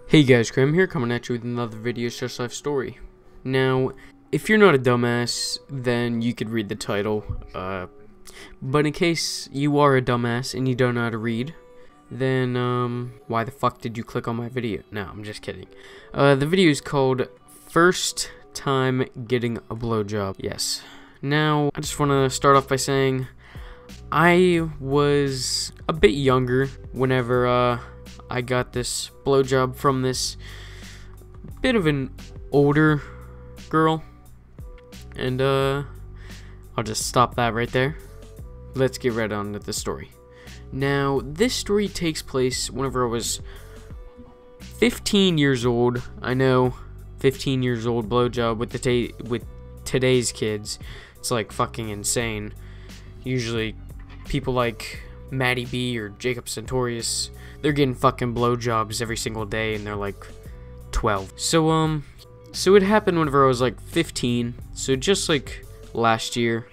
Hey guys, Krim here, coming at you with another video, Just Life Story. Now, if you're not a dumbass, then you could read the title, but in case you are a dumbass and you don't know how to read, then, why the fuck did you click on my video? No, I'm just kidding. The video is called First Time Getting a Blowjob. Yes. Now, I just want to start off by saying, I was a bit younger whenever, I got this blowjob from this bit of an older girl, and I'll just stop that right there. Let's get right on to the story. Now, this story takes place whenever I was 15 years old. I know, 15 years old blowjob with today's kids, it's like fucking insane. Usually, people like Maddie B or Jacob Centurius, they're getting fucking blowjobs every single day, and they're like 12. So it happened whenever I was like 15, so just like last year,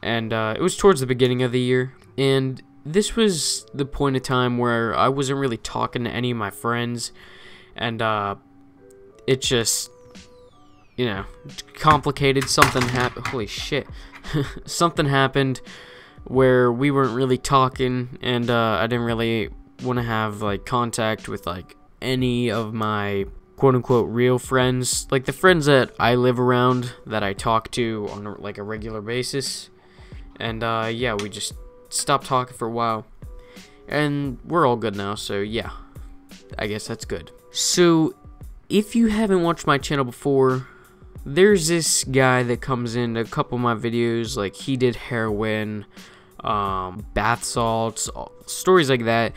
and it was towards the beginning of the year, and this was the point of time where I wasn't really talking to any of my friends, and it just, you know, complicated. Something happened. Holy shit. Something happened where we weren't really talking, and I didn't really want to have like contact with like any of my quote-unquote real friends, like the friends that I live around, that I talk to on like a regular basis. And yeah, we just stopped talking for a while, and we're all good now, so yeah, I guess that's good. So if you haven't watched my channel before, there's this guy that comes in a couple of my videos, like he did heroin, bath salts, stories like that,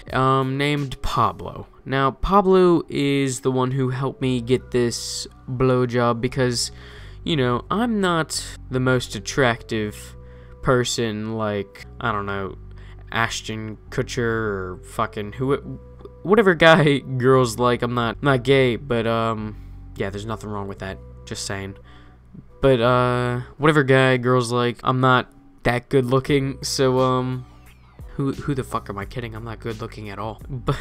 named Pablo. Now, Pablo is the one who helped me get this blowjob because, you know, I'm not the most attractive person, like, I don't know, Ashton Kutcher or fucking whatever guy girls like. I'm not gay, but, yeah, there's nothing wrong with that, just saying. But, whatever guy girls like, I'm not that good looking, so who the fuck am I kidding? I'm not good looking at all. But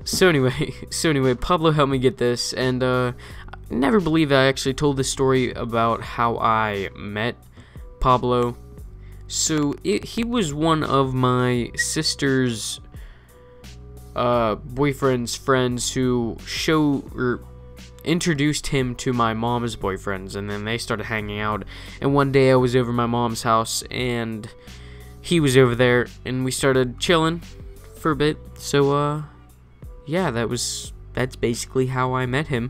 so anyway, Pablo helped me get this, and I never believed I actually told this story about how I met Pablo. So he was one of my sister's boyfriend's friends who introduced him to my mom's boyfriends, and then they started hanging out. And one day I was over my mom's house, and he was over there, and we started chilling for a bit. So yeah, that's basically how I met him.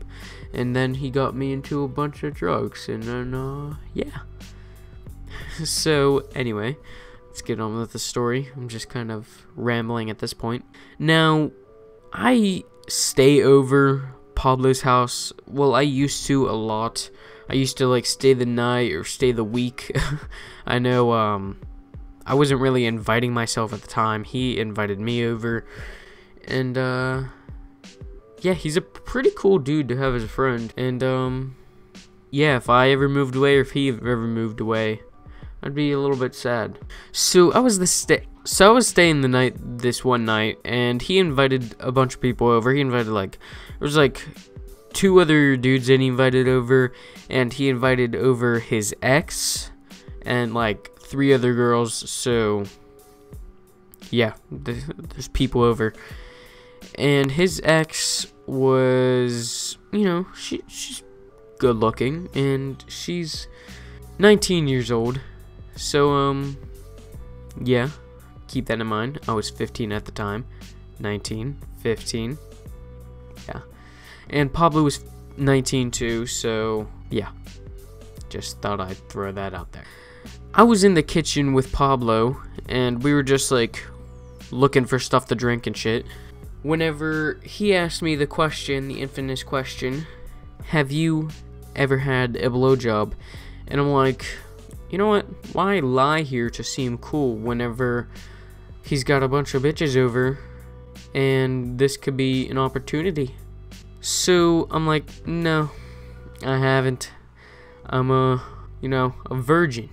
And then he got me into a bunch of drugs, and then yeah. So anyway, let's get on with the story. I'm just kind of rambling at this point. Now, I stay over Pablo's house. Well, I used to a lot. I used to like stay the night or stay the week. I know I wasn't really inviting myself at the time. He invited me over, and yeah, he's a pretty cool dude to have as a friend. And yeah, if I ever moved away, or if he ever moved away, I'd be a little bit sad. So I was staying the night this one night, and he invited a bunch of people over. He invited there was like 2 other dudes that he invited over, and he invited over his ex and like 3 other girls. So yeah, there's people over, and his ex was, you know, she's good looking, and she's 19 years old. So yeah, keep that in mind. I was 15 at the time. 19, 15. Yeah. And Pablo was 19 too, so yeah. Just thought I'd throw that out there. I was in the kitchen with Pablo, and we were just like looking for stuff to drink and shit, whenever he asked me the question, the infamous question, have you ever had a blowjob? And I'm like, you know what, why lie here to seem cool whenever he's got a bunch of bitches over, and this could be an opportunity. So I'm like, no, I haven't. I'm a virgin.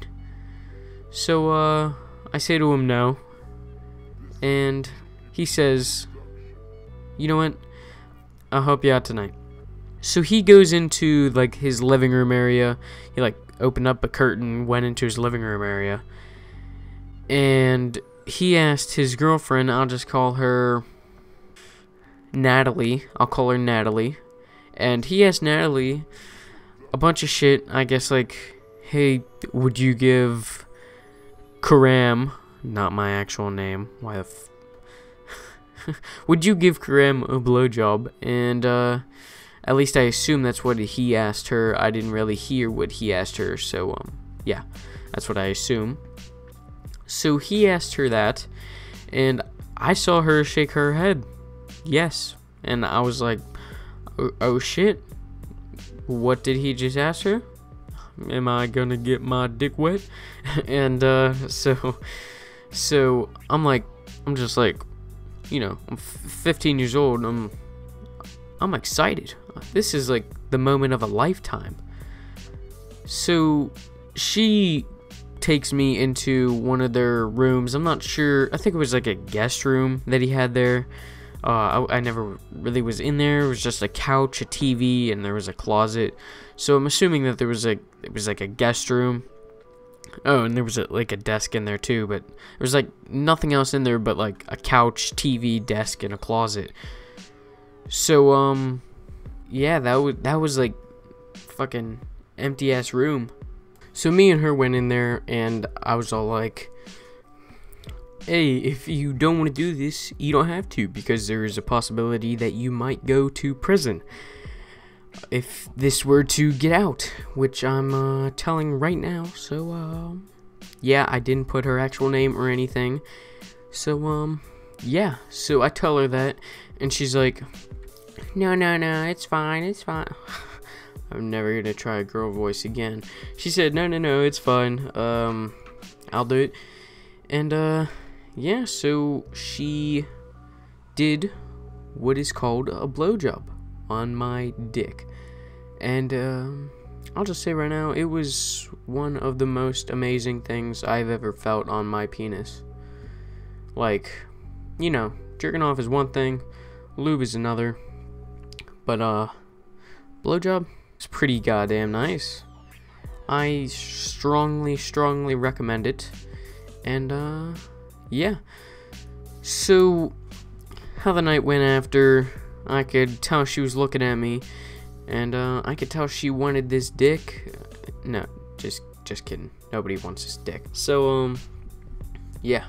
So I say to him no, and he says, you know what, I'll help you out tonight. So he goes into like his living room area. He like opened up a curtain, went into his living room area, and he asked his girlfriend, I'll just call her Natalie. I'll call her Natalie. And he asked Natalie a bunch of shit. I guess like, hey, would you give Karam, not my actual name, why the would you give Karam a blowjob? And at least I assume that's what he asked her. I didn't really hear what he asked her, so yeah, that's what I assume. So he asked her that, and I saw her shake her head yes, and I was like, oh shit, what did he just ask her? Am I gonna get my dick wet? And so I'm just like, I'm 15 years old, I'm excited. This is like the moment of a lifetime. So she takes me into one of their rooms. I'm not sure, I think it was like a guest room that he had there. I never really was in there. It was just a couch, a TV, and there was a closet. So I'm assuming that it was like a guest room. Oh, and there was like a desk in there too, but there was like nothing else in there but like a couch, TV, desk, and a closet. So yeah, that was like fucking empty ass room. So me and her went in there, and I was all like, hey, if you don't want to do this, you don't have to, because there is a possibility that you might go to prison if this were to get out, which I'm telling right now. So yeah, I didn't put her actual name or anything. So yeah, so I tell her that, and she's like, no, it's fine. I'm never gonna try a girl voice again. She said, no, it's fine. I'll do it. And yeah, so she did what is called a blowjob on my dick. And I'll just say right now, it was one of the most amazing things I've ever felt on my penis. Like, jerking off is one thing, lube is another, but blowjob is pretty goddamn nice. I strongly recommend it. And yeah, so how the night went after, I could tell she was looking at me, and I could tell she wanted this dick. No, just kidding, nobody wants this dick. So yeah,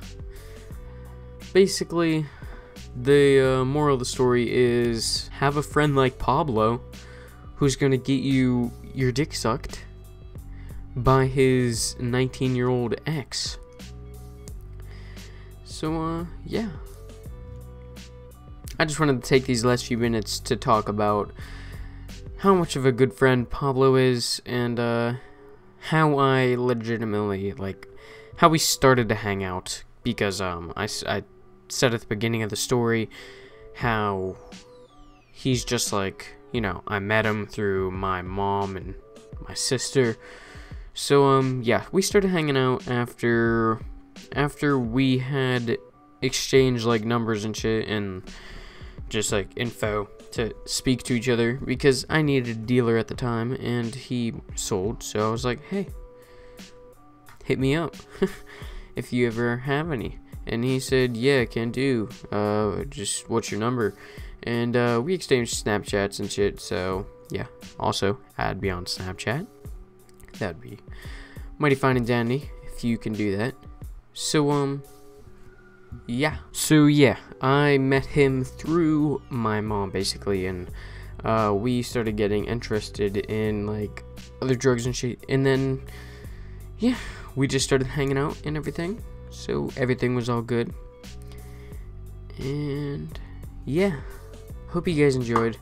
basically the moral of the story is, have a friend like Pablo who's gonna get you your dick sucked by his 19-year-old ex. So yeah, I just wanted to take these last few minutes to talk about how much of a good friend Pablo is, and how I legitimately, like, how we started to hang out, because I said at the beginning of the story how he's just like, I met him through my mom and my sister. So yeah, we started hanging out after we had exchanged like numbers and shit, and just like info to speak to each other, because I needed a dealer at the time and he sold. So I was like, hey, hit me up if you ever have any. And he said, yeah, can do. Just what's your number? And we exchanged Snapchats and shit. So yeah, also add me on Snapchat. That'd be mighty fine and dandy if you can do that. So yeah, I met him through my mom basically, and we started getting interested in like other drugs and shit, and then yeah, we just started hanging out and everything. So everything was all good, and yeah, hope you guys enjoyed.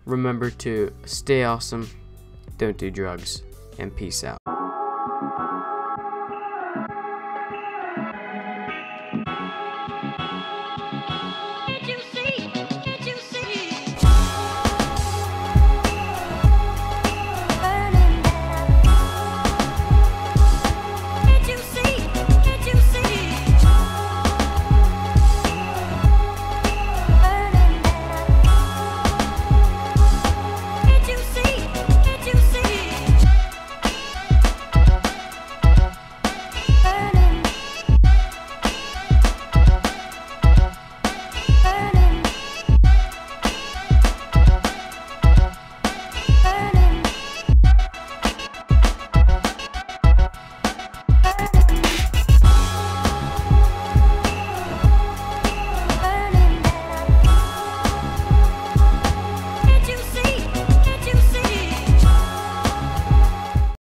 Remember to stay awesome, don't do drugs, and peace out.